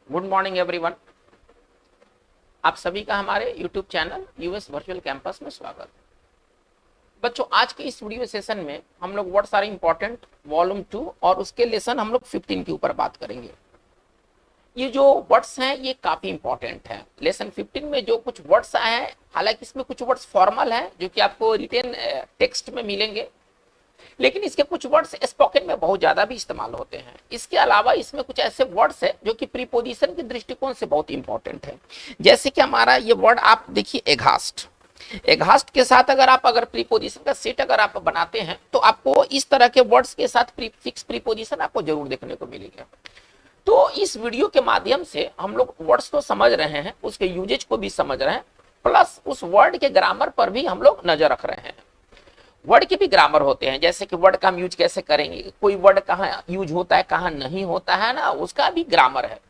Good morning everyone. आप सभी का हमारे YouTube channel US virtual campus में स्वागत। बच्चों, आज के इस वीडियो सेशन में हम लोग वर्ड्स आर इंपॉर्टेंट वॉल्यूम 2 और उसके लेसन हम लोग 15 के ऊपर बात करेंगे। ये जो वर्ड्स हैं ये काफी इंपॉर्टेंट हैं। लेसन 15 में जो कुछ वर्ड्स आए हैं, हालांकि इसमें कुछ वर्ड्स फॉर्मल हैं जो कि आपको रिटेन टेक्स्ट में मिलेंगे, लेकिन इसके कुछ वर्ड्स स्पोकन में बहुत ज्यादा भी इस्तेमाल होते हैं। इसके अलावा इसमें कुछ ऐसे वर्ड्स हैं जो कि प्रीपोजिशन के दृष्टिकोण से बहुत इंपॉर्टेंट है। जैसे कि हमारा ये वर्ड आप देखिए एघास्ट। एघास्ट के साथ अगर प्रीपोजिशन का सेट अगर आप बनाते हैं तो आपको इस तरह के वर्ड्स के साथ फिक्स प्रीपोजिशन आपको जरूर देखने को मिलेगा। तो इस वीडियो के माध्यम से हम लोग वर्ड्स तो समझ रहे हैं, उसके यूजेज को भी समझ रहे हैं, प्लस उस वर्ड के ग्रामर पर भी हम लोग नजर रख रहे हैं। वर्ड के भी ग्रामर होते हैं, जैसे कि वर्ड का हम यूज कैसे करेंगे, कोई वर्ड कहाँ यूज होता है कहाँ नहीं होता है ना, उसका भी ग्रामर है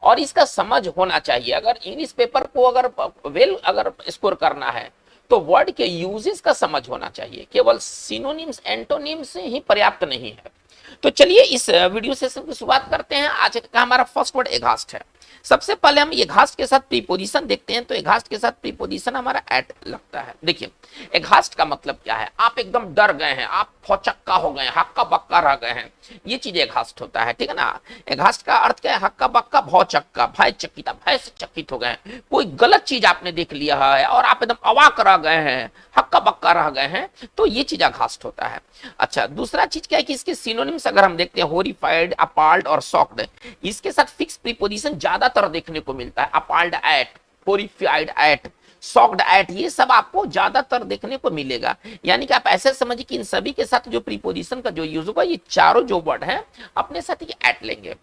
और इसका समझ होना चाहिए। अगर इंग्लिश पेपर को अगर स्कोर करना है तो वर्ड के यूजेस का समझ होना चाहिए, केवल सिनोनिम्स एंटोनिम्स ही पर्याप्त नहीं है। तो चलिए इस वीडियो सेशन की शुरुआत करते हैं। आज का हमारा फर्स्ट वर्ड एघास्ट है। सबसे पहले हम एघास्ट के साथ प्रीपोजिशन देखते हैं। तो एघास्ट के साथ प्रीपोजिशन हमारा एट लगता है। देखिए एघास्ट का मतलब क्या है, आप एकदम डर गए हैं, आप फौचक्का हो गए, हक्का बक्का रह गए हैं, ये चीज एघास्ट होता है, ठीक है ना। एघास्ट का अर्थ क्या है, हक्का बक्का भौचक्का, भय चकित, भय से चकित हो गए, कोई गलत चीज आपने देख लिया है और आप एकदम अवाक रह गए हैं, हक्का बक्का रह गए हैं, तो ये चीज एघास्ट होता है। अच्छा, दूसरा चीज क्या है कि इसके सिनोनिम्स अगर हम देखते हैं, हॉरिफाइड, अपाल्ड और शॉक्ड, इसके साथ फिक्स प्रीपोजिशन ज्यादातर देखने को मिलता है। Appalled at, horrified at, shocked at, ये सब आपको ज्यादातर देखने को मिलेगा। यानी कि आप ऐसे समझिए कि इन सभी के साथ जो प्रीपोजिशन का जो यूज होगा, ये चारों जो वर्ड हैं अपने साथ ये एट लेंगे।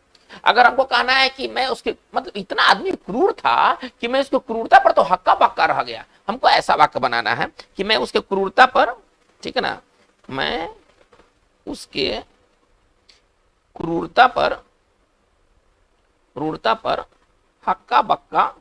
अगर हमको कहना है कि मैं उसके मतलब इतना आदमी क्रूर था कि मैं उसकी क्रूरता पर तो हक्का बक्का रह गया, हमको ऐसा वाक्य बनाना है कि मैं उसके क्रूरता पर, ठीक है ना, मैं उसके क्रूरता पर हक्का बक्का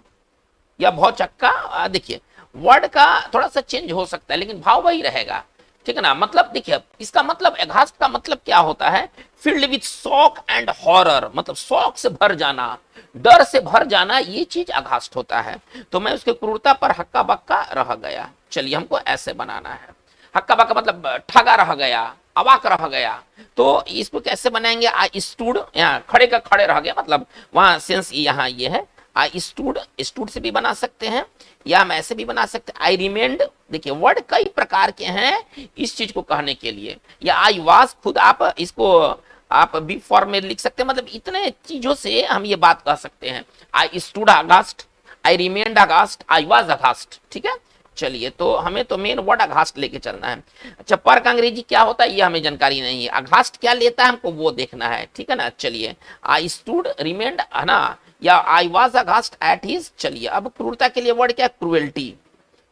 या भौचक्का। देखिए वर्ड का थोड़ा सा चेंज हो सकता है लेकिन भाव वही रहेगा, ठीक है ना। मतलब देखिए इसका मतलब एघास्ट का मतलब क्या होता है, filled with shock and horror, मतलब शौक से भर जाना, डर से भर जाना, ये चीज एघास्ट होता है। तो मैं उसके क्रूरता पर हक्का बक्का रह गया। चलिए हमको ऐसे बनाना है, हक्का बक्का मतलब ठगा रह गया, अवाक रह गया। तो इसको कैसे बनाएंगे, आई स्टूड, यहाँ खड़े का खड़े रह गया, मतलब वहां सेंस यहाँ ये है, आई स्टूड, स्टूड से भी बना सकते हैं या हम ऐसे भी बना सकते हैं, आई रिमेंड। देखिए वर्ड कई प्रकार के हैं इस चीज को कहने के लिए, या आई वाज, खुद आप इसको आप बी फॉर्म में लिख सकते हैं। मतलब इतने चीजों से हम ये बात कह सकते हैं, I stood aghast, I remained aghast, I was aghast, ठीक है। चलिए तो हमें तो मेन वर्ड अघास्ट लेके चलना है। अच्छा, पर का अंग्रेजी क्या होता है ये हमें जानकारी नहीं है, अघास्ट क्या लेता है हमको वो देखना है, ठीक है ना। चलिए आई स्टूड रिमेंड है ना, या आई वाज अघास्ट एट हिज। चलिए अब क्रूरता के लिए वर्ड क्या है, क्रूएल्टी,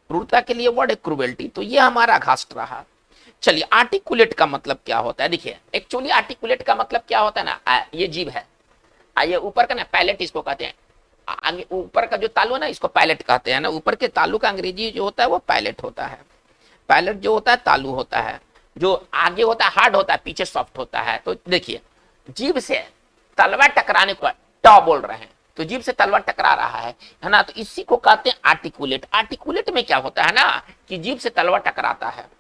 क्रूरता के लिए वर्ड है क्रूएल्टी, तो ये हमारा अघास्ट रहा। चलिए आर्टिकुलेट का मतलब क्या होता है, देखिए एक्चुअली आर्टिकुलेट का मतलब क्या होता है ना, ये जीभ है, ये ऊपर का ना पैलेट इसको कहते हैं, आगे ऊपर का जो तालू है ना इसको पैलेट कहते हैं ना, ऊपर के तालू का अंग्रेजी जो होता है वो पैलेट होता है। पैलेट जो होता है तालू होता है, जो आगे होता है हार्ड होता है, पीछे सॉफ्ट होता है। तो देखिए जीभ से तलवा टकराने को ट बोल रहे हैं, तो जीभ से तलवा टकरा रहा है ना, तो इसी को कहते हैं आर्टिकुलेट। आर्टिकुलेट में क्या होता है ना कि जीभ से तलवा टकराता है,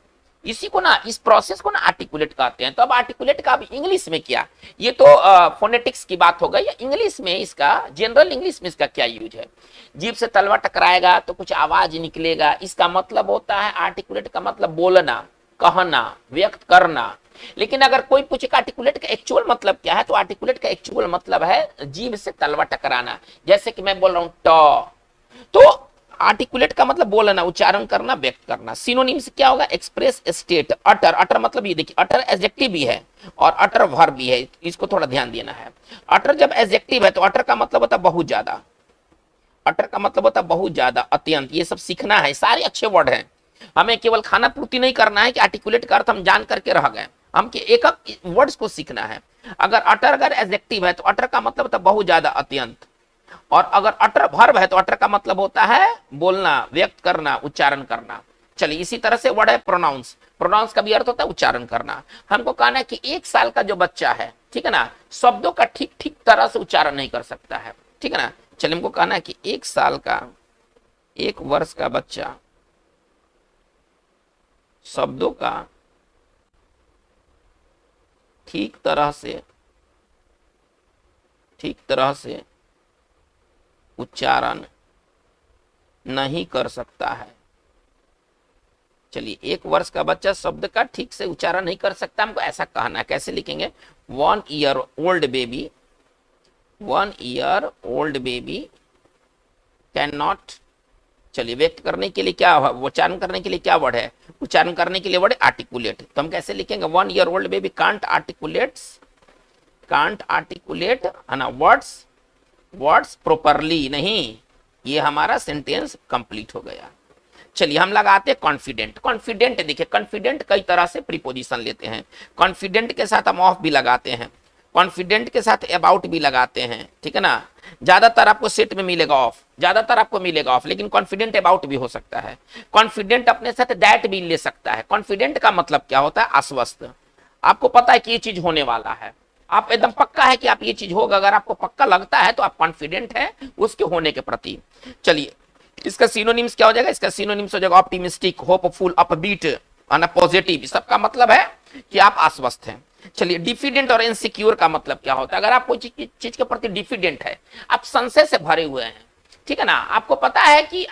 इसी को ना, इस प्रोसेस को ना आर्टिकुलेट कहते हैं। तो अब आर्टिकुलेट का अब इंग्लिश में क्या, ये तो फोनेटिक्स की बात हो गई, या इंग्लिश में इसका, जनरल इंग्लिश में इसका क्या यूज है। जीभ से तलवा टकराएगा तो कुछ आवाज निकलेगा, इसका मतलब होता है आर्टिकुलेट का मतलब बोलना, कहना, व्यक्त करना। लेकिन अगर कोई पूछे आर्टिकुलेट का एक्चुअल मतलब क्या है, तो आर्टिकुलेट का एक्चुअल मतलब है जीभ से तलवा टकराना। जैसे कि मैं बोल रहा हूं ट, तो आर्टिकुलेट का मतलब बोलना, उच्चारण करना, व्यक्त करना। सिनोनिम्स क्या होगा, एक्सप्रेस, स्टेट, अटर। अटर मतलब ये देखिए अटर एडजेक्टिव भी है और अटर वर्ब भी है, इसको थोड़ा ध्यान देना है। अटर जब एडजेक्टिव है तो अटर का मतलब होता है बहुत ज्यादा, अटर का मतलब होता है बहुत ज्यादा, अत्यंत, ये सब सीखना है, सारे अच्छे वर्ड हैं। हमें केवल खाना पूर्ति नहीं करना है कि आर्टिकुलेट का अर्थ हम जान करके रह गए, हम एक एक वर्ड्स को सीखना है। अगर अटर एडजेक्टिव है तो अटर का मतलब होता है बहुत ज्यादा, अत्यंत। और अगर अटर वर्ब है तो अटर का मतलब होता है बोलना, व्यक्त करना, उच्चारण करना। चलिए इसी तरह से वर्ड है प्रोनाउंस। प्रोनाउंस का भी अर्थ होता है उच्चारण करना। हमको कहना है कि 1 साल का जो बच्चा है, ठीक है ना, शब्दों का ठीक ठीक तरह से उच्चारण नहीं कर सकता है, ठीक है ना। चलिए हमको कहना है कि 1 साल का 1 वर्ष का बच्चा शब्दों का ठीक तरह से उच्चारण नहीं कर सकता है। चलिए 1 वर्ष का बच्चा शब्द का ठीक से उच्चारण नहीं कर सकता, हमको ऐसा कहना है। कैसे लिखेंगे? 1 year old baby can not, चलिए व्यक्त करने के लिए क्या, उच्चारण करने के लिए क्या वर्ड है? उच्चारण करने के लिए वर्ड आर्टिकुलेट। तो हम कैसे लिखेंगे? 1 year old baby can't articulate है ना वर्ड्स प्रोपरली। नहीं, ये हमारा सेंटेंस कंप्लीट हो गया। चलिए हम लगाते हैं कॉन्फिडेंट। देखिए कॉन्फिडेंट कई तरह से प्रीपोजिशन लेते हैं। कॉन्फिडेंट के साथ हम ऑफ भी लगाते हैं, कॉन्फिडेंट के साथ अबाउट भी लगाते हैं, ठीक है ना। ज्यादातर आपको सेट में मिलेगा ऑफ, लेकिन कॉन्फिडेंट अबाउट भी हो सकता है। कॉन्फिडेंट अपने साथ दैट भी ले सकता है। कॉन्फिडेंट का मतलब क्या होता है? आश्वस्त। आपको पता है कि ये चीज होने वाला है, आप एकदम पक्का है कि आप ये चीज होगा। अगर आपको पक्का लगता है तो आप कॉन्फिडेंट है उसके होने के प्रति। चलिए इसका सिनोनिम्स क्या हो जाएगा? इसका सिनोनिम्स हो जाएगा ऑप्टिमिस्टिक, होपफुल, अपबीट, पॉजिटिव। सबका मतलब है कि आप आश्वस्त हैं। चलिए डिफिडेंट और इनसिक्योर का मतलब क्या होता है? अगर आप कोई चीज के प्रति डिफिडेंट है, आप संशय से भरे हुए हैं, ठीक है ना, आपको पता है कि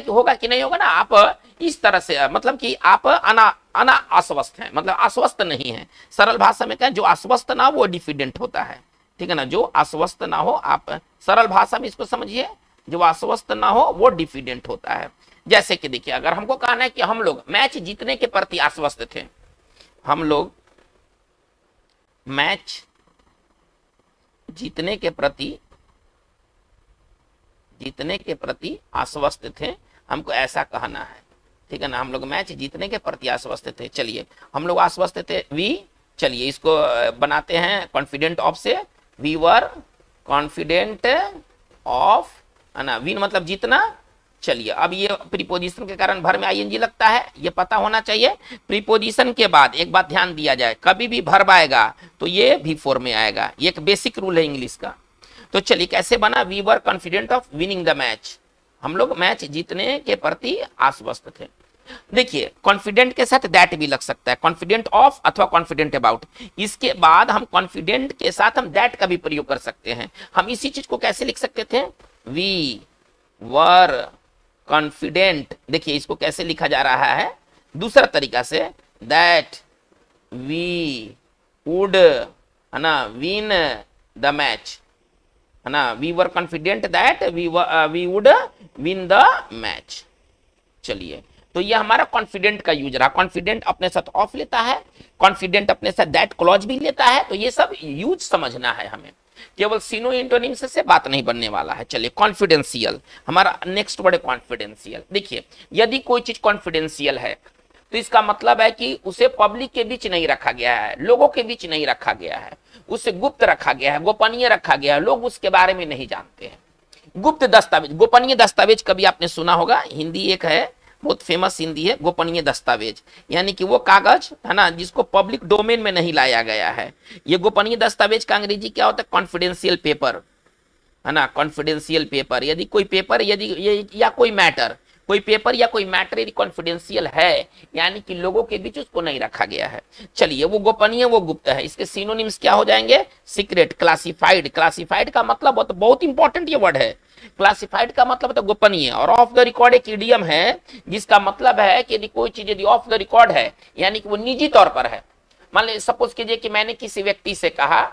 होगा कि नहीं होगा ना, आप इस तरह से मतलब कि आप अना आश्वस्त हैं, मतलब आश्वस्त नहीं है। सरल भाषा में कहें जो आश्वस्त ना हो वो डिफिडेंट होता है, ठीक है ना। जो आश्वस्त ना हो, आप सरल भाषा में इसको समझिए, जो आश्वस्त ना हो वो डिफिडेंट होता है। जैसे कि देखिए अगर हमको कहना है कि हम लोग मैच जीतने के प्रति आश्वस्त थे, हम लोग मैच जीतने के प्रति आश्वस्त थे, हमको ऐसा कहना है, ठीक है ना। हम लोग मैच जीतने के प्रति आश्वस्त थे। चलिए हम लोग आश्वस्त थे चलिए इसको बनाते हैं कॉन्फिडेंट ऑफ से, वी वर कॉन्फिडेंट ऑफ, है ना। विन मतलब जीतना। चलिए अब ये प्रीपोजिशन के कारण भर में आईएनजी लगता है, ये पता होना चाहिए। प्रीपोजिशन के बाद एक बात ध्यान दिया जाए, कभी भी वर्ब आएगा तो ये V4 में आएगा, ये एक बेसिक रूल है इंग्लिश का। तो चलिए कैसे बना? We were confident of winning the match, हम लोग मैच जीतने के प्रति आश्वस्त थे। देखिए कॉन्फिडेंट के साथ दैट भी लग सकता है, कॉन्फिडेंट ऑफ अथवा कॉन्फिडेंट अबाउट। इसके बाद हम कॉन्फिडेंट के साथ हम दैट का भी प्रयोग कर सकते हैं। हम इसी चीज को कैसे लिख सकते थे? We were confident. देखिए इसको कैसे लिखा जा रहा है दूसरा तरीका से, दैट वी वुड, है ना, विन द मैच, है ना। We were confident that we would win the match. चलिए तो ये हमारा कॉन्फिडेंट का यूज रहा। कॉन्फिडेंट अपने साथ ऑफ लेता है, कॉन्फिडेंट अपने साथ दैट क्लॉज भी लेता है। तो ये सब यूज समझना है हमें, केवल सिनो इंटोनिम्स से बात नहीं बनने वाला है। चलिए कॉन्फिडेंशियल, हमारा नेक्स्ट वर्ड है कॉन्फिडेंशियल। देखिए यदि कोई चीज कॉन्फिडेंशियल है तो इसका मतलब है कि उसे पब्लिक के बीच नहीं रखा गया है, लोगों के बीच नहीं रखा गया है, उसे गुप्त रखा गया है, गोपनीय रखा गया है, लोग उसके बारे में नहीं जानते हैं। गुप्त दस्तावेज, गोपनीय दस्तावेज कभी आपने सुना होगा, हिंदी एक है बहुत फेमस हिंदी है, गोपनीय दस्तावेज, यानी कि वो कागज है ना जिसको पब्लिक डोमेन में नहीं लाया गया है। ये गोपनीय दस्तावेज का अंग्रेजी क्या होता है? कॉन्फिडेंशियल पेपर, है ना, कॉन्फिडेंशियल पेपर। यदि कोई पेपर या कोई मैटर, कोई पेपर या कोई मैटर यदि कॉन्फिडेंशियल है, यानी कि लोगों के बीच उसको नहीं रखा गया है। चलिए वो गोपनीय वो गुप्त है, इसके सिनोनिम्स क्या हो जाएंगे? Secret, classified. क्लासिफाइड का मतलब बहुत इंपॉर्टेंट ये वर्ड है। क्लासिफाइड का मतलब तो गोपनीय, और ऑफ द रिकॉर्ड एक इडियम है जिसका मतलब है कि यदि कोई चीज यदि ऑफ द रिकॉर्ड है यानी कि वो निजी तौर पर है। मान लीजिए सपोज कीजिए कि मैंने किसी व्यक्ति से कहा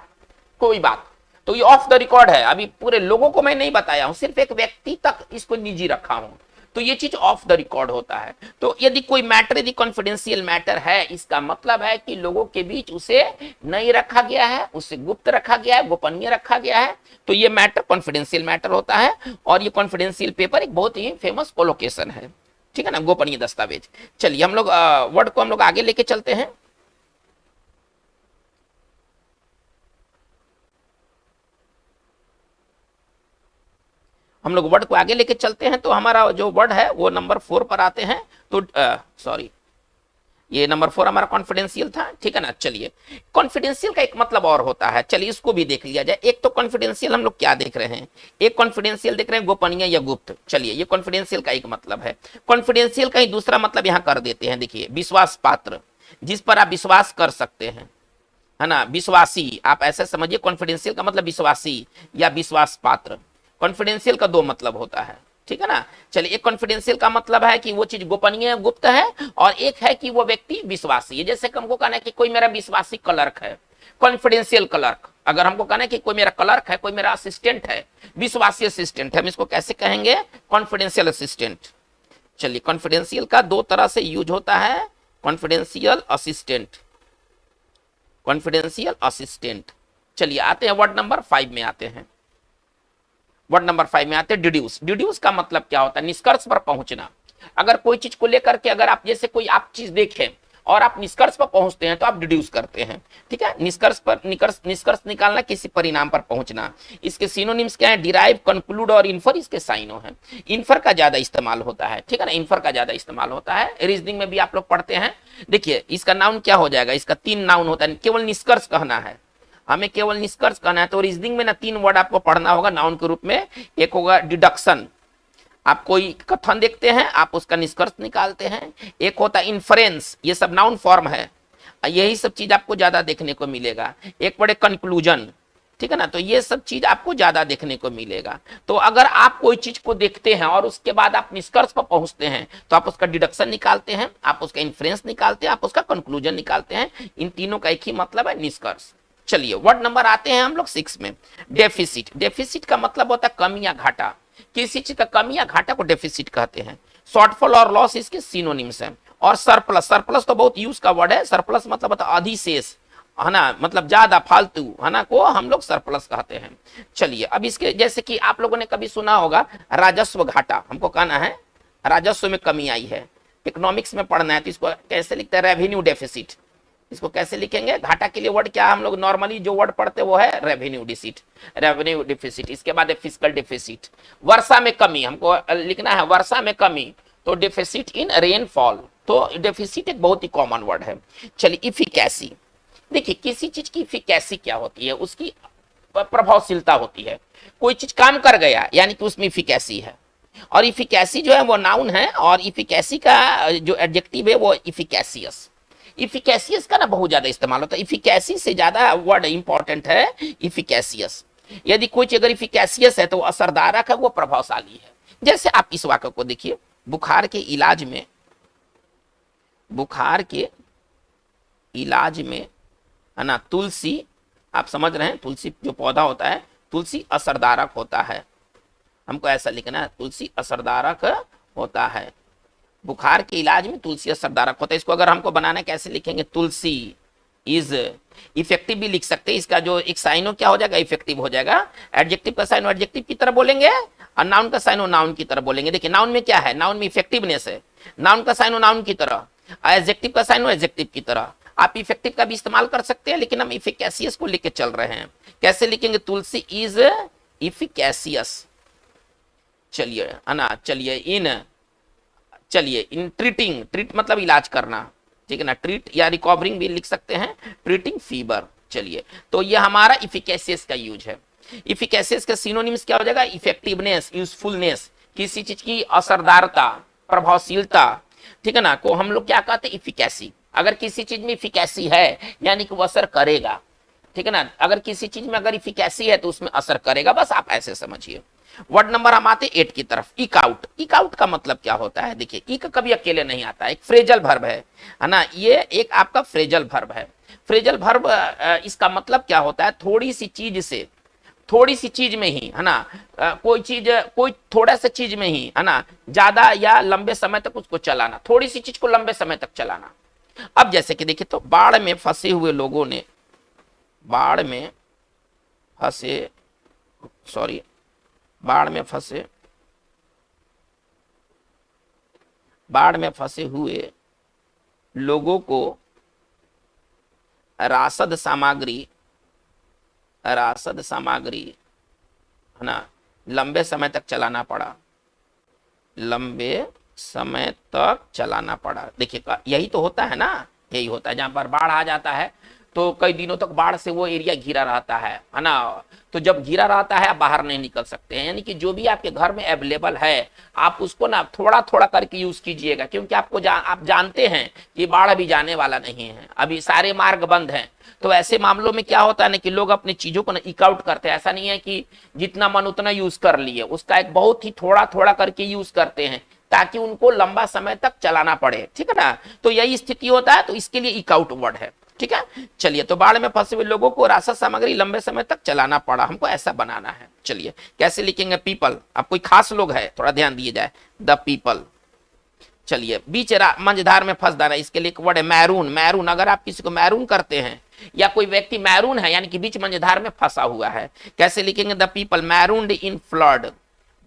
कोई बात, तो ये ऑफ द रिकॉर्ड है, अभी पूरे लोगों को मैं नहीं बताया हूं, सिर्फ एक व्यक्ति तक इसको निजी रखा हूं, तो ये चीज ऑफ द रिकॉर्ड होता है। तो यदि कोई मैटर यदि कॉन्फिडेंशियल मैटर है, इसका मतलब है कि लोगों के बीच उसे नहीं रखा गया है, उसे गुप्त रखा गया है, गोपनीय रखा गया है, तो ये मैटर कॉन्फिडेंशियल मैटर होता है। और ये कॉन्फिडेंशियल पेपर एक बहुत ही फेमस कोलोकेशन है, ठीक है ना, गोपनीय दस्तावेज। चलिए हम लोग वर्ड को हम लोग आगे लेके चलते हैं। हम लोग वर्ड को आगे लेके चलते हैं तो हमारा जो वर्ड है वो नंबर 4 पर आते हैं। तो सॉरी, ये नंबर 4 हमारा कॉन्फिडेंशियल था, ठीक है ना। चलिए कॉन्फिडेंशियल का एक मतलब और होता है, चलिए इसको भी देख लिया जाए। एक तो कॉन्फिडेंशियल हम लोग क्या देख रहे हैं, एक कॉन्फिडेंशियल देख रहे हैं गोपनीय या गुप्त। चलिए ये कॉन्फिडेंशियल का एक मतलब है। कॉन्फिडेंशियल का ही दूसरा मतलब यहां कर देते हैं, देखिए विश्वास पात्र, जिस पर आप विश्वास कर सकते हैं, है ना, विश्वासी, आप ऐसे समझिए कॉन्फिडेंशियल का मतलब विश्वासी या विश्वास पात्र। कॉन्फिडेंशियल का दो मतलब होता है, ठीक है ना। चलिए एक कॉन्फिडेंशियल का मतलब है कि वो चीज गोपनीय गुप्त है, और एक है कि वो व्यक्ति विश्वासी है। जैसे हमको कहना है कि कोई मेरा विश्वासी क्लर्क है, कॉन्फिडेंशियल क्लर्क। अगर हमको कहना है कि कोई मेरा क्लर्क है, कोई मेरा असिस्टेंट है, विश्वासी असिस्टेंट है, हम इसको कैसे कहेंगे, कॉन्फिडेंशियल असिस्टेंट। चलिए कॉन्फिडेंशियल का दो तरह से यूज होता है, कॉन्फिडेंशियल असिस्टेंट, कॉन्फिडेंशियल असिस्टेंट। चलिए आते हैं वर्ड नंबर 5 में आते हैं। वर्ड नंबर 5 में आते हैं डिड्यूस। डिड्यूस का मतलब क्या होता है, निष्कर्ष पर पहुंचना। अगर कोई चीज को लेकर के अगर आप जैसे कोई आप चीज देखें और आप निष्कर्ष पर पहुंचते हैं तो आप डिड्यूस करते हैं, ठीक है। निष्कर्ष पर निष्कर्ष निकालना, किसी परिणाम पर पहुंचना। इसके सिनोनिम्स क्या है, डिराइव, कंक्लूड और इन्फर इसके साइनो है। इन्फर का ज्यादा इस्तेमाल होता है, ठीक है ना, इन्फर का ज्यादा इस्तेमाल होता है। रीजनिंग में भी आप लोग पढ़ते हैं। देखिए इसका नाउन क्या हो जाएगा, इसका 3 नाउन होता है, केवल निष्कर्ष कहना है, हमें केवल निष्कर्ष कहना है। तो रीजनिंग में ना 3 वर्ड आपको पढ़ना होगा नाउन के रूप में। एक होगा डिडक्शन, आप कोई कथन देखते हैं, आप उसका निष्कर्ष निकालते हैं। एक होता है इन्फ्रेंस, ये सब नाउन फॉर्म है, यही सब चीज आपको ज्यादा देखने को मिलेगा। एक पढ़े कंक्लूजन, ठीक है ना, तो ये सब चीज आपको ज्यादा देखने को मिलेगा। तो अगर आप कोई चीज को देखते हैं और उसके बाद आप निष्कर्ष पर पहुंचते हैं तो आप उसका डिडक्शन निकालते हैं, आप उसका इन्फ्रेंस निकालते हैं, आप उसका कंक्लूजन निकालते हैं। इन तीनों का एक ही मतलब है, निष्कर्ष। चलिए वर्ड नंबर आते हैं हम लोग 6 में, डेफिसिट। डेफिसिट का मतलब होता है कमी या घाटा, किसी चीज का कमी या घाटा को डेफिसिट कहते हैं। शॉर्टफॉल और लॉस इसके सिनोनिम्स हैं। और सरप्लस, सरप्लस तो बहुत यूज का वर्ड है। सरप्लस मतलब होता है अधिशेष, है ना, मतलब ज्यादा, फालतू, है ना, को हम लोग सरप्लस कहते हैं। चलिए अब इसके जैसे कि आप लोगों ने कभी सुना होगा राजस्व घाटा, हमको कहना है राजस्व में कमी आई है, इकोनॉमिक्स में पढ़ना है, तो इसको कैसे लिखते हैं, रेवेन्यू डेफिसिट। इसको कैसे लिखेंगे, घाटा के लिए वर्ड क्या, हम लोग नॉर्मली जो वर्ड पढ़ते हैं वो है रेवेन्यू डिफिसिट, रेवेन्यू डिफिसिट। इसके बाद है फिस्कल डिफिसिट। वर्षा में कमी, हमको लिखना है वर्षा में कमी, तो डेफिसिट इन रेनफॉल। तो डेफिसिट एक बहुत ही कॉमन वर्ड है। चलिए इफिकेसी, देखिए किसी चीज की इफिकेसी क्या होती है, उसकी प्रभावशीलता होती है। कोई चीज काम कर गया यानी कि उसमें इफिकेसी है। और इफिकेसी जो है वो नाउन है, और इफिकेसी का जो एडजेक्टिव है वो इफिकेसियस। इफिकेसियस का ना बहुत ज्यादा इस्तेमाल होता है, इफिकेसी से ज्यादा वर्ड इंपॉर्टेंट है इफिकेसियस। यदि कोई चीज अगर इफिकेसियस है तो वो असरदारक है, वो प्रभावशाली है। जैसे आप इस वाक्य को देखिए, बुखार के इलाज में, बुखार के इलाज में, है ना, तुलसी, आप समझ रहे हैं, तुलसी जो पौधा होता है, तुलसी असरदारक होता है। हमको ऐसा लिखना है, तुलसी असरदारक होता है। बुखार के इलाज में तुलसी असरदारक होता है। इसको अगर हमको बनाना है कैसे लिखेंगे, तुलसी इज इफेक्टिव भी लिख सकते हैं। इसका जो एक साइनो क्या हो जाएगा, इफेक्टिव हो जाएगा। एडजेक्टिव का साइनो एडजेक्टिव की तरह बोलेंगे, और नाउन का साइनो नाउन की तरह बोलेंगे। देखिए नाउन में क्या है, नाउन में इफेक्टिवनेस है, नाउन का साइनो नाउन की तरह, एडजेक्टिव का साइनो एडजेक्टिव की तरह। आप इफेक्टिव का भी इस्तेमाल कर सकते हैं, लेकिन हम इफिकेसियस को लेके चल रहे हैं। कैसे लिखेंगे, तुलसी इज इफिकेसियस। चलिए, है ना, चलिए इन ट्रीटिंग, ट्रीट मतलब इलाज करना, ठीक है ना, ट्रीट या रिकवरिंग भी लिख सकते हैं, ट्रीटिंग फीवर। चलिए तो ये हमारा इफिकेसियस का यूज है। इफिकेसियस का सिनोनिम्स क्या हो जाएगा, इफेक्टिवनेस, यूजफुलनेस, किसी चीज की असरदारता, प्रभावशीलता, ठीक है ना, को हम लोग क्या कहते हैं, इफिकेसी। अगर किसी चीज में इफिकेसी है यानी कि वो असर करेगा, ठीक है ना। अगर किसी चीज में अगर इफिकेसी है तो उसमें असर करेगा, बस आप ऐसे समझिए। वर्ड नंबर हम आते 8 की तरफ, इक आउट। इक आउट का मतलब क्या होता है, देखिए इक कभी अकेले नहीं आता, एक फ्रेजल भर्ब है ना, ये एक आपका फ्रेजल भर्ब है। फ्रेजल भर्ब इसका मतलब क्या होता है, थोड़ी सी चीज से, थोड़ी सी चीज में ही, है ना, कोई चीज, कोई थोड़ा सा चीज में ही, है ना, ज्यादा या लंबे समय तक उसको चलाना, थोड़ी सी चीज को लंबे समय तक चलाना। अब जैसे कि देखिए, तो बाढ़ में फंसे हुए लोगों ने, बाढ़ में फंसे, सॉरी, बाढ़ में फंसे, बाढ़ में फंसे हुए लोगों को रासद सामग्री, रासद सामग्री, है ना, लंबे समय तक चलाना पड़ा, लंबे समय तक चलाना पड़ा। देखिए यही तो होता है ना, यही होता है। जहां पर बाढ़ आ जाता है तो कई दिनों तक बाढ़ से वो एरिया घिरा रहता है ना। तो जब घिरा रहता है आप बाहर नहीं निकल सकते हैं, यानी कि जो भी आपके घर में अवेलेबल है आप उसको ना थोड़ा थोड़ा करके यूज कीजिएगा, क्योंकि आप जानते हैं कि बाढ़ अभी जाने वाला नहीं है, अभी सारे मार्ग बंद हैं। तो ऐसे मामलों में क्या होता है ना कि लोग अपनी चीजों को ना इक आउट करते हैं। ऐसा नहीं है कि जितना मन उतना यूज कर लिए, उसका एक बहुत ही थोड़ा थोड़ा करके यूज करते हैं ताकि उनको लंबा समय तक चलाना पड़े, ठीक है ना। तो यही स्थिति होता है, तो इसके लिए इक आउट वर्ड है, ठीक है। चलिए, तो बाढ़ में फंसे हुए लोगों को राशन सामग्री लंबे समय तक चलाना पड़ा, हमको ऐसा बनाना है। चलिए कैसे लिखेंगे, पीपल। अब कोई खास लोग है, थोड़ा ध्यान दिए जाए, द पीपल। चलिए, बीच मंझधार में फंस जाना, इसके लिए एक वर्ड है मैरून। मैरून, अगर आप किसी को मैरून करते हैं या कोई व्यक्ति मैरून है यानी कि बीच मंझधार में फंसा हुआ है, कैसे लिखेंगे, द पीपल मैरून्ड इन फ्लड,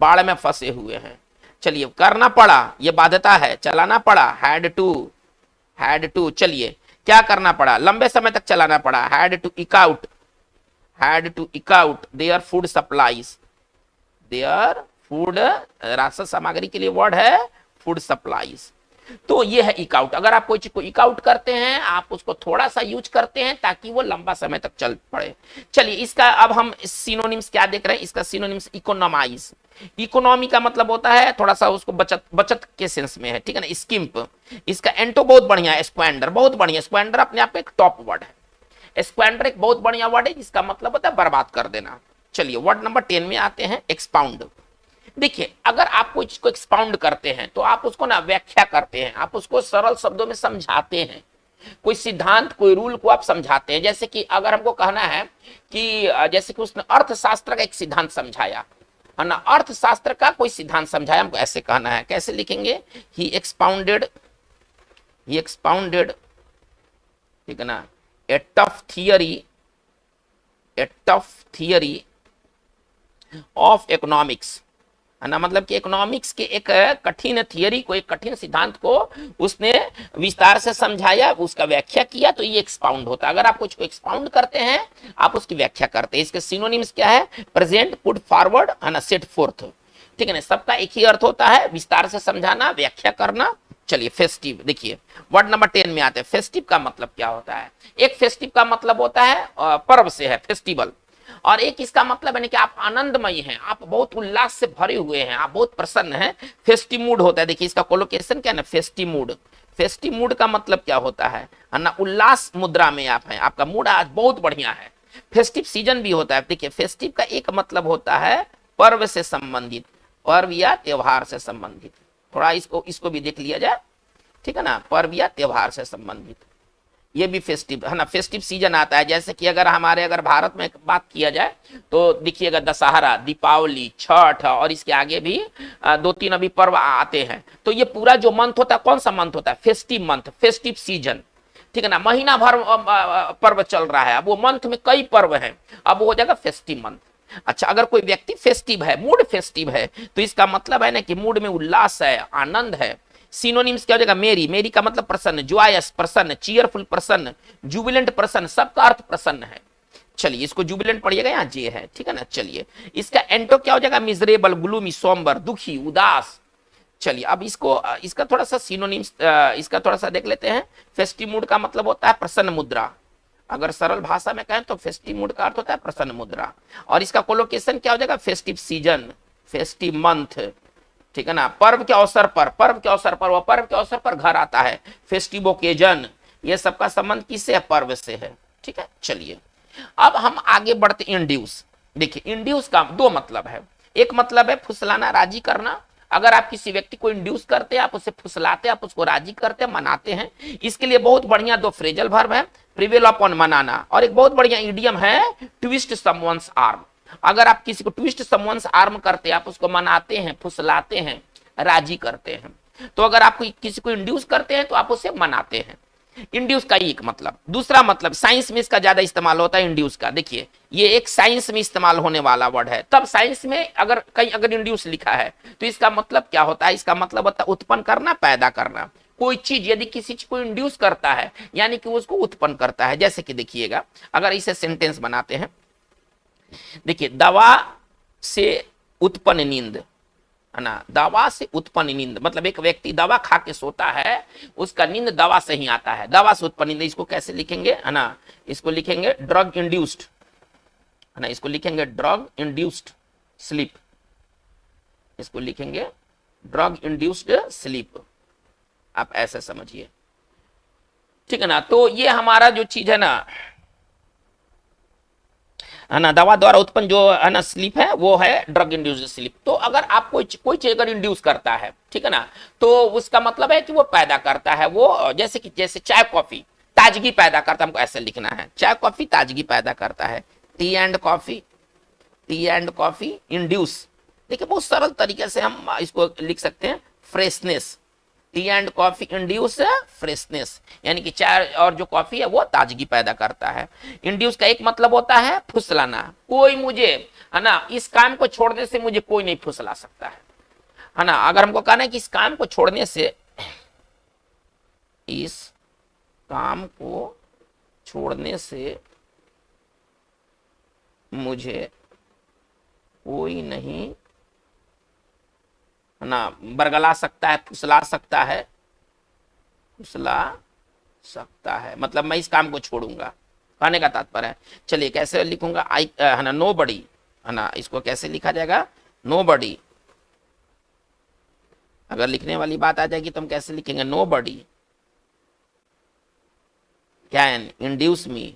बाढ़ में फंसे हुए हैं। चलिए, करना पड़ा, ये बाध्यता है, चलाना पड़ा, हैड टू। चलिए, क्या करना पड़ा, लंबे समय तक चलाना पड़ा, हैड टू इक out their food supplies. Their food, ration सामग्री के लिए वर्ड है फूड सप्लाईज। तो ये है इक आउट। अगर आप कोई चीज को इक आउट करते हैं, आप उसको थोड़ा सा यूज करते हैं ताकि वो लंबा समय तक चल पड़े। चलिए, इसका अब हम सिनोनिम्स क्या देख रहे हैं, इसका सिनोनिम्स इकोनॉमाइज। इकोनॉमी का मतलब होता है थोड़ा सा उसको बचत के सेंस में है, ठीक है ना। स्किम्प, इसका एंटो बहुत बढ़िया है, स्क्वेंडर बहुत बढ़िया। स्क्वेंडर अपने आप में एक टॉप वर्ड है। स्क्वेंडर एक बहुत बढ़िया वर्ड है जिसका मतलब होता है बर्बाद कर देना। चलिए, वर्ड नंबर 10 में आते हैं, एक्सपाउंड। देखिए, अगर आप कोई चीज को एक्सपाउंड करते हैं तो आप उसको ना व्याख्या करते हैं, आप उसको सरल शब्दों में समझाते हैं। कोई सिद्धांत, कोई रूल को आप समझाते हैं। जैसे कि अगर हमको कहना है कि जैसे कि उसने अर्थशास्त्र का एक सिद्धांत समझाया है ना, अर्थशास्त्र का कोई सिद्धांत समझाया, हमको ऐसे कहना है। कैसे लिखेंगे, ही एक्सपाउंडेड, ठीक है ना, ए टफ थियरी ऑफ इकोनॉमिक्स, है ना। मतलब कि इकोनॉमिक्स के एक कठिन थियरी को, एक कठिन सिद्धांत को उसने विस्तार से समझाया, उसका व्याख्या किया, तो ये एक्सपाउंड होता है। अगर आप कुछ को एक्सपाउंड करते हैं, आप उसकी व्याख्या करते हैं। इसके सिनोनिम्स क्या है, प्रेजेंट, पुट फॉरवर्ड, है ना, सेट फोर्थ, ठीक है ना। सबका एक ही अर्थ होता है, विस्तार से समझाना, व्याख्या करना। चलिए, फेस्टिव, देखिए वर्ड नंबर 10 में आते हैं। फेस्टिव का मतलब क्या होता है, एक फेस्टिव का मतलब होता है पर्व से है, फेस्टिवल। और एक इसका मतलब है कि आप आनंदमयी हैं, आप बहुत उल्लास से भरे हुए हैं, आप बहुत प्रसन्न हैं। फेस्टिव मूड होता है। देखिए इसका कोलोकेशन क्या है ना, फेस्टिव मूड। फेस्टिव मूड का मतलब क्या होता है ना, उल्लास मुद्रा में आप हैं, आपका मूड आज बहुत बढ़िया है। फेस्टिव सीजन भी होता है। देखिए, फेस्टिव का एक मतलब होता है पर्व से संबंधित, पर्व या त्योहार से संबंधित। थोड़ा इसको भी देख लिया जाए, ठीक है ना, पर्व या त्योहार से संबंधित, ये भी फेस्टिव है ना। फेस्टिव सीजन आता है। जैसे कि अगर भारत में बात किया जाए तो देखिएगा, दशहरा, दीपावली, छठ, और इसके आगे भी 2-3 अभी पर्व आते हैं। तो ये पूरा जो मंथ होता है, कौन सा मंथ होता है, फेस्टिव मंथ, फेस्टिव सीजन, ठीक है ना। महीना भर पर्व चल रहा है, अब वो मंथ में कई पर्व हैं, अब वो हो जाएगा फेस्टिव मंथ। अच्छा, अगर कोई व्यक्ति फेस्टिव है, मूड फेस्टिव है, तो इसका मतलब है ना कि मूड में उल्लास है, आनंद है। सिनोनिम्स क्या हो जाएगा, मेरी का मतलब प्रसन्न, जॉयस प्रसन्न, चीयरफुल प्रसन्न, जुबिलेंट प्रसन्न, सबका अर्थ प्रसन्न है। चलिए, इसको जुबिलेंट पढ़िएगा, यहाँ जे है, ठीक है ना। चलिए, इसका एंटो क्या हो जाएगा, मिजरेबल, ग्लूमी, सोम्बर, दुखी, उदास। चलिए, अब इसका थोड़ा सा सिनोनिम्स इसका थोड़ा सा देख लेते हैं। फेस्टिव मूड का मतलब होता है प्रसन्न मुद्रा। अगर सरल भाषा में कहें तो फेस्टिव मूड का अर्थ होता है प्रसन्न मुद्रा। और इसका कोलोकेशन क्या हो जाएगा, फेस्टिव सीजन, फेस्टिव मंथ, ठीक है ना। पर्व के अवसर पर, वह पर्व के अवसर पर घर आता है, फेस्टिव ओकेजन। ये सबका संबंध किससे है, पर्व से है, ठीक है। चलिए, अब हम आगे बढ़ते, इंड्यूस। देखिए, इंड्यूस का दो मतलब है। एक मतलब है फुसलाना, राजी करना। अगर आप किसी व्यक्ति को इंड्यूस करते हैं, आप उसे फुसलाते हैं, आप उसको राजी करते हैं, मनाते हैं। इसके लिए बहुत बढ़िया दो फ्रेजल वर्ब है, प्रिवेल अपॉन, मनाना, और एक बहुत बढ़िया इडियम है, ट्विस्ट समवन्स आर्म। अगर आप किसी को ट्विस्ट समवन्स आर्म करते हैं, आप उसको मनाते हैं, फुसलाते हैं, राजी करते हैं। तो अगर आप किसी को इंड्यूस करते हैं तो आप उसे मनाते हैं। इंड्यूस का एक मतलब। दूसरा मतलब, साइंस में इसका ज्यादा इस्तेमाल होता है इंड्यूस का। देखिए, ये एक साइंस में इस्तेमाल होने वाला वर्ड है। तब साइंस में अगर इंड्यूस लिखा है तो इसका मतलब क्या होता है, इसका मतलब होता है उत्पन्न करना, पैदा करना। कोई चीज यदि किसी चीज को इंड्यूस करता है यानी कि उसको उत्पन्न करता है। जैसे कि देखिएगा, अगर इसे सेंटेंस बनाते हैं, देखिए, दवा से उत्पन्न नींद, है ना, दवा से उत्पन्न नींद, मतलब एक व्यक्ति दवा खा के सोता है, उसका नींद दवा से ही आता है, दवा से उत्पन्न नींद। इसको कैसे लिखेंगे, है ना, इसको लिखेंगे ड्रग इंड्यूस्ड, है ना, इसको लिखेंगे ड्रग इंड्यूस्ड स्लीप, इसको लिखेंगे ड्रग इंड्यूस्ड स्लीप, आप ऐसे समझिए, ठीक है ना। तो ये हमारा जो चीज है ना, दवा द्वारा उत्पन्न जो है ना स्लीप है, वो है ड्रग इंड्यूस्ड स्लीप। तो अगर आप कोई चीज अगर इंड्यूस करता है, ठीक है ना, तो उसका मतलब है कि वो पैदा करता है, वो जैसे चाय कॉफी ताजगी पैदा करता है, हमको ऐसे लिखना है, चाय कॉफी ताजगी पैदा करता है, टी एंड कॉफी इंड्यूस, देखिए बहुत सरल तरीके से हम इसको लिख सकते हैं, freshness, T and coffee induce freshness, यानी कि चाय और जो कॉफी है वो ताजगी पैदा करता है। इंड्यूस का एक मतलब होता है फुसलाना, कोई मुझे, है ना, इस काम को छोड़ने से मुझे कोई नहीं फुसला सकता है ना। अगर हमको कहना है कि इस काम को छोड़ने से, इस काम को छोड़ने से मुझे कोई नहीं, है ना, बरगला सकता है, फुसला सकता है, मतलब मैं इस काम को छोड़ूंगा, कहने का तात्पर्य है। चलिए कैसे लिखूंगा, आई, है ना, नो बडी, है ना, इसको कैसे लिखा जाएगा, नो बडी, अगर लिखने वाली बात आ जाएगी तो हम कैसे लिखेंगे, nobody can induce me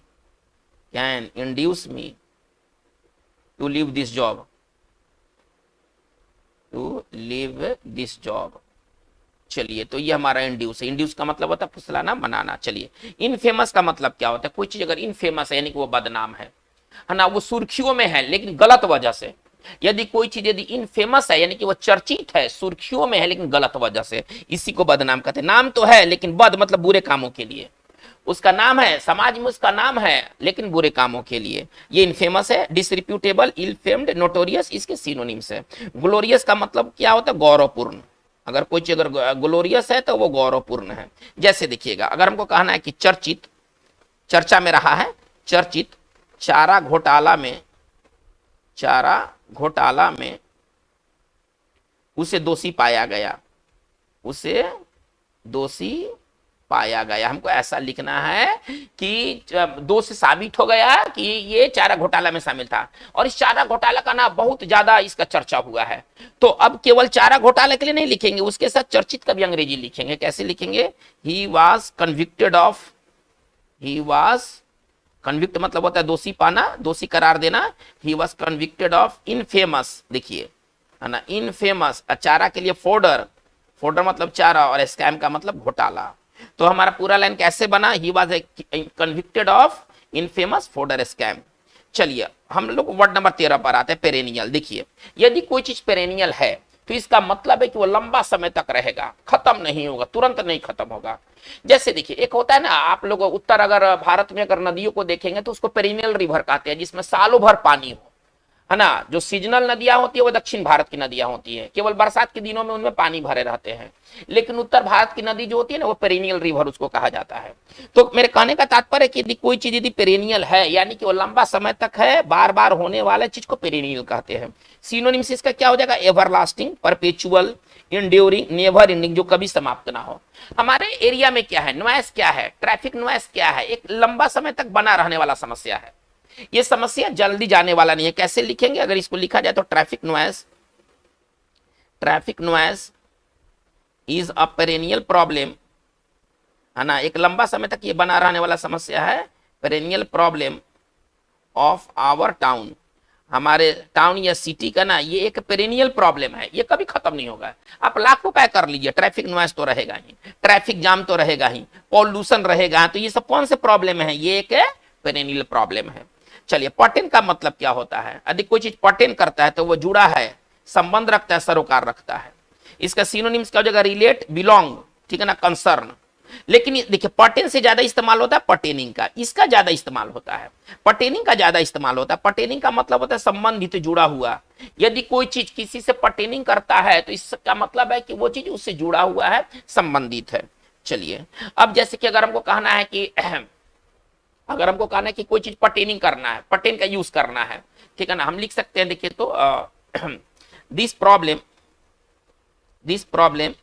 to leave this job, चलिए, तो ये हमारा इंड्यूस है। इंड्यूस का मतलब होता है फुसलाना, बनाना। चलिए, इनफेमस का मतलब क्या होता है, कोई चीज अगर इनफेमस है यानी कि वो बदनाम है ना, वो सुर्खियों में है लेकिन गलत वजह से। यदि कोई चीज यदि इनफेमस है यानी कि वो चर्चित है, सुर्खियों में है लेकिन गलत वजह से, इसी को बदनाम कहते हैं। नाम तो है लेकिन बद मतलब बुरे कामों के लिए, उसका नाम है, समाज में उसका नाम है लेकिन बुरे कामों के लिए, ये इनफेमस है। डिसरिप्यूटेबल, इल फेम्ड, नोटोरियस इसके सिनोनिम्स है। ग्लोरियस का मतलब क्या होता है, गौरवपूर्ण, अगर कोई चीज अगर ग्लोरियस है तो वो गौरवपूर्ण है। जैसे देखिएगा, अगर हमको कहना है कि चर्चित, चर्चा में रहा है, चर्चित चारा घोटाला में उसे दोषी पाया गया, हमको ऐसा लिखना है कि दोष साबित हो गया कि ये चारा घोटाला में शामिल था, और इस चारा घोटाला का ना बहुत ज्यादा इसका चर्चा हुआ है। तो अब केवल चारा घोटाला के लिए नहीं लिखेंगे, उसके साथ चर्चित का भी अंग्रेजी लिखेंगे। कैसे लिखेंगे, ही वॉज कन्विक्ट मतलब होता है दोषी पाना, दोषी करार देना। He was convicted of infamous, देखिए, है ना, इनफेमस, चारा के लिए फोर्डर मतलब चारा, और स्कैम का मतलब घोटाला। तो हमारा पूरा लाइन कैसे बना, he was convicted of infamous फोर्डर scam. चलिए हम लोग वर्ड नंबर 13 पर आते हैं, पेरेनियल। देखिए, यदि कोई चीज पेरेनियल है तो इसका मतलब है कि वो लंबा समय तक रहेगा, खत्म नहीं होगा, तुरंत नहीं खत्म होगा। जैसे देखिए, एक होता है ना, आप लोग उत्तर अगर भारत में अगर नदियों को देखेंगे तो उसको पेरिनियल रिवर कहते हैं, जिसमें सालों भर पानी हो, है ना। जो सीजनल नदियां होती है वो दक्षिण भारत की नदियां होती है, केवल बरसात के दिनों में उनमें पानी भरे रहते हैं। लेकिन उत्तर भारत की नदी जो होती है ना, वो पेरिनियल रिवर उसको कहा जाता है। तो मेरे कहने का तात्पर्य है कि यदि कोई चीज यदि पेरिनियल है यानी कि वो लंबा समय तक है, बार बार होने वाले चीज को पेरिनियल कहते हैं। सिनोनिम्स इसका क्या हो जाएगा, everlasting, perpetual, enduring, never ending, जो कभी समाप्त ना हो। हमारे एरिया में क्या है, नॉइस क्या है, ट्रैफिक नॉइस क्या है, एक लंबा समय तक बना रहने वाला समस्या है। ये समस्या जल्दी जाने वाला नहीं है। कैसे लिखेंगे, अगर इसको लिखा जाए तो traffic noise is a perennial problem, है ना, एक लंबा समय तक ये बना रहने वाला समस्या है, perennial problem of our town, हमारे टाउन या सिटी का ना ये एक पेरेनियल प्रॉब्लम है, ये कभी खत्म नहीं होगा। आप लाख रुपए कर लीजिए, ट्रैफिक नॉइस तो रहेगा ही, ट्रैफिक जाम तो रहेगा ही, पॉल्यूशन रहेगा, तो ये सब कौन से प्रॉब्लम है, ये एक पेरेनियल प्रॉब्लम है। चलिए, पर्टेन का मतलब क्या होता है, यदि कोई चीज पर्टेन करता है तो वो जुड़ा है, संबंध रखता है, सरोकार रखता है। इसका सिनोनिम्स क्या हो जाएगा, रिलेट, बिलोंग, ठीक है ना, कंसर्न। लेकिन देखिए, पर्टेन से ज्यादा इस्तेमाल होता है पर्टेनिंग का, इसका ज्यादा इस्तेमाल होता है, पर्टेनिंग का ज्यादा इस्तेमाल होता है। पर्टेनिंग का मतलब होता है संबंधित, जुड़ा हुआ। यदि कोई चीज किसी से पर्टेनिंग करता है तो इसका मतलब है कि वो चीज उससे जुड़ा हुआ है, संबंधित है। चलिए, अब जैसे कि अगर हमको कहना है कि कोई चीज पर्टेनिंग करना है, पर्टेन का यूज करना है, ठीक है ना, हम लिख सकते हैं, देखिए तो दिस प्रॉब्लम दिस प्रॉब्लम,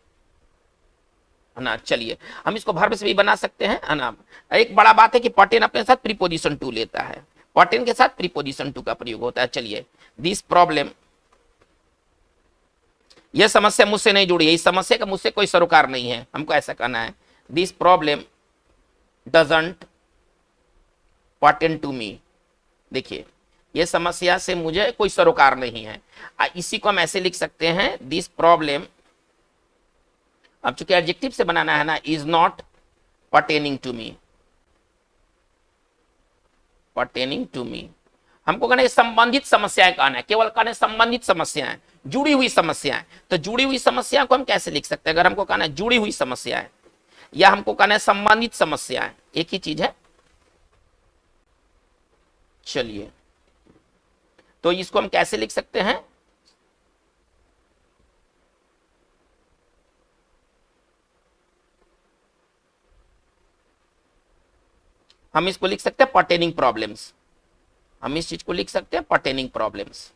है ना। चलिए हम इसको वर्ब से भी बना सकते हैं, है ना। एक बड़ा बात है कि पर्टेन अपने साथ प्रीपोजिशन टू लेता है, पर्टेन के साथ प्रीपोजिशन टू का प्रयोग होता है। चलिए दिस प्रॉब्लम, यह समस्या मुझसे नहीं जुड़ी है, इस समस्या का मुझसे कोई सरोकार नहीं है, हमको ऐसा कहना है। This problem doesn't pertain to me, देखिए यह समस्या से मुझे कोई सरोकार नहीं है। इसी को हम ऐसे लिख सकते हैं, दिस प्रॉब्लम, अब चूंकि एडजेक्टिव से बनाना है ना, is not pertaining to me, pertaining to me, हमको कहना है संबंधित समस्याएं कहना है, केवल कहना है संबंधित समस्याएं, जुड़ी हुई समस्याएं। तो जुड़ी हुई समस्याओं को हम कैसे लिख सकते हैं? अगर हमको कहना है जुड़ी हुई समस्याएं या हमको कहना है संबंधित समस्याएं, एक ही चीज है। चलिए तो इसको हम कैसे लिख सकते हैं? हम इसको लिख सकते हैं पर्टेनिंग प्रॉब्लम्स, हम इस चीज को लिख सकते हैं पर्टेनिंग प्रॉब्लम्स।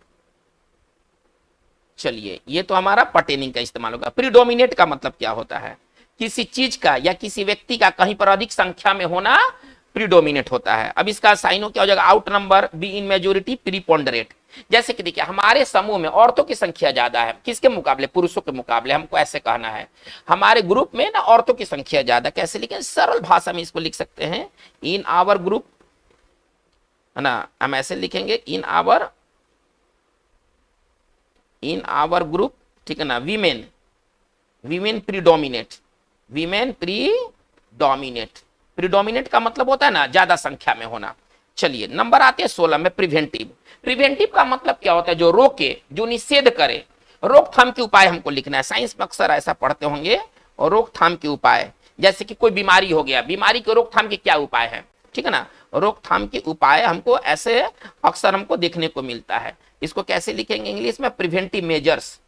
चलिए ये तो हमारा पर्टेनिंग का इस्तेमाल होगा। प्रीडोमिनेट का मतलब क्या होता है? किसी चीज का या किसी व्यक्ति का कहीं पर अधिक संख्या में होना प्रीडोमिनेट होता है। अब इसका साइनो क्या हो जाएगा? Outnumber, be in majority, preponderate. जैसे कि देखिए हमारे समूह में औरतों की संख्या ज्यादा है, किसके मुकाबले? पुरुषों के मुकाबले। हमको ऐसे कहना है हमारे ग्रुप में ना औरतों की संख्या ज्यादा। कैसे लिखें? सरल भाषा में इसको लिख सकते हैं, इन आवर ग्रुप, है ना। हम ऐसे लिखेंगे इन आवर ग्रुप, ठीक है ना। Women predominate, women predominate. Predominate का मतलब होता है ना ज्यादा संख्या में होना। चलिए नंबर आते हैं 16 में, प्रिवेंटिव। प्रिवेंटिव का मतलब क्या होता है? जो रोके, जो निषेध करे, रोकथाम के उपाय हमको लिखना है। साइंस में अक्सर ऐसा पढ़ते होंगे, और रोकथाम के उपाय, जैसे कि कोई बीमारी हो गया, बीमारी के रोकथाम के क्या उपाय है, ठीक है ना। रोकथाम के उपाय हमको ऐसे अक्सर हमको देखने को मिलता है। इसको कैसे लिखेंगे इंग्लिश में? प्रिवेंटिव मेजर्स,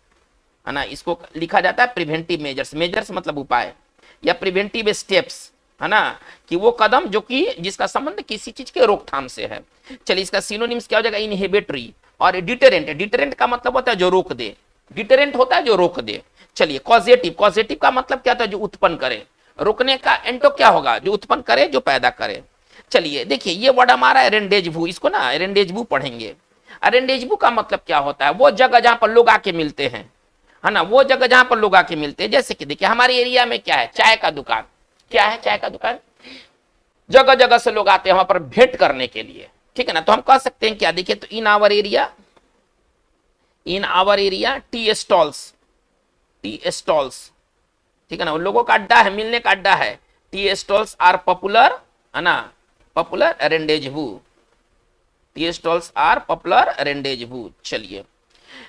है ना। इसको लिखा जाता है प्रिवेंटिव मेजर्स, मेजर्स मतलब उपाय, या प्रिवेंटिव स्टेप्स, है ना, कि वो कदम जो कि जिसका संबंध किसी चीज के रोकथाम से है। चलिए इसका सिनोनिम्स क्या हो जाएगा? इनहिबिटरी और डिटरेंट। डिटरेंट का मतलब होता है जो रोक दे, डिटरेंट होता है जो रोक दे। चलिए कॉजेटिव, कॉजेटिव का मतलब क्या होता है? जो उत्पन्न करे। रोकने का एंटो क्या होगा? जो उत्पन्न करे, जो पैदा करे। चलिए देखिए ये वर्ड हमारा है रेंडेजवू, इसको ना रेंडेजवू पढ़ेंगे। रेंडेजवू का मतलब क्या होता है? वो जगह जहां पर लोग आके मिलते हैं, है ना, वो जगह जहां पर लोग आके मिलते हैं। जैसे कि देखिए हमारे एरिया में क्या है? चाय का दुकान। क्या है? चाय का दुकान। जगह जगह से लोग आते हैं वहां पर भेंट करने के लिए, ठीक है ना। तो हम कह सकते हैं क्या? देखिए तो in our area tea stalls, tea stalls, ठीक है ना, उन लोगों का अड्डा है, मिलने का अड्डा है। टी स्टॉल्स आर पॉपुलर, है ना, popular rendezvous. Tea stalls are popular rendezvous. चलिए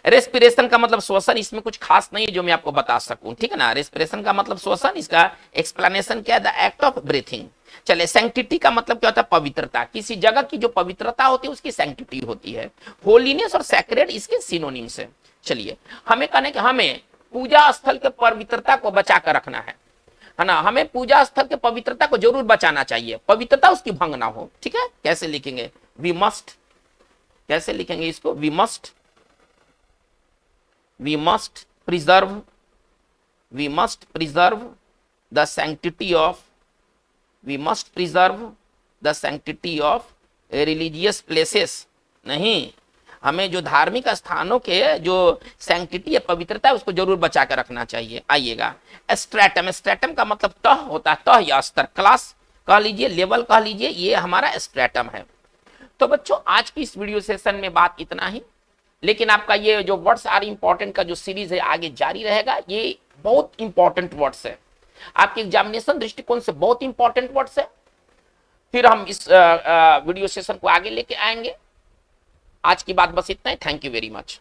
रेस्पिरेशन का मतलब श्वसन, इसमें कुछ खास नहीं है जो मैं आपको बता सकूं, ठीक है ना। रेस्पिरेशन का मतलब श्वसन, इसका एक्सप्लेनेशन क्या है? The act of breathing. चले सैंक्टिटी का मतलब क्या होता है? पवित्रता। किसी जगह की जो पवित्रता होती है उसकी सैंक्टिटी होती है। होलीनेस और सैक्रेड इसके सिनोनिम्स है। चलिए हमें कहना है कि हमें पूजा स्थल के पवित्रता को बचा कर रखना है ना। हमें पूजा स्थल के पवित्रता को जरूर बचाना चाहिए, पवित्रता उसकी भंग ना हो, ठीक है। कैसे लिखेंगे? वी मस्ट, कैसे लिखेंगे इसको? We must preserve the sanctity of religious places। नहीं, हमें जो धार्मिक स्थानों के जो सैंक्टिटी है, पवित्रता है, उसको जरूर बचा कर रखना चाहिए। आइएगा स्ट्रेटम, स्ट्रेटम का मतलब तह होता है, तह या स्तर, क्लास कह लीजिए, लेवल कह लीजिए, ये हमारा स्ट्रेटम है। तो बच्चों आज की इस वीडियो सेशन में बात इतना ही, लेकिन आपका ये जो वर्ड्स आर इंपॉर्टेंट का जो सीरीज है आगे जारी रहेगा। ये बहुत इंपॉर्टेंट वर्ड्स है, आपके एग्जामिनेशन दृष्टिकोण से बहुत इंपॉर्टेंट वर्ड्स है। फिर हम इस वीडियो सेशन को आगे लेके आएंगे। आज की बात बस इतना ही। Thank you very much.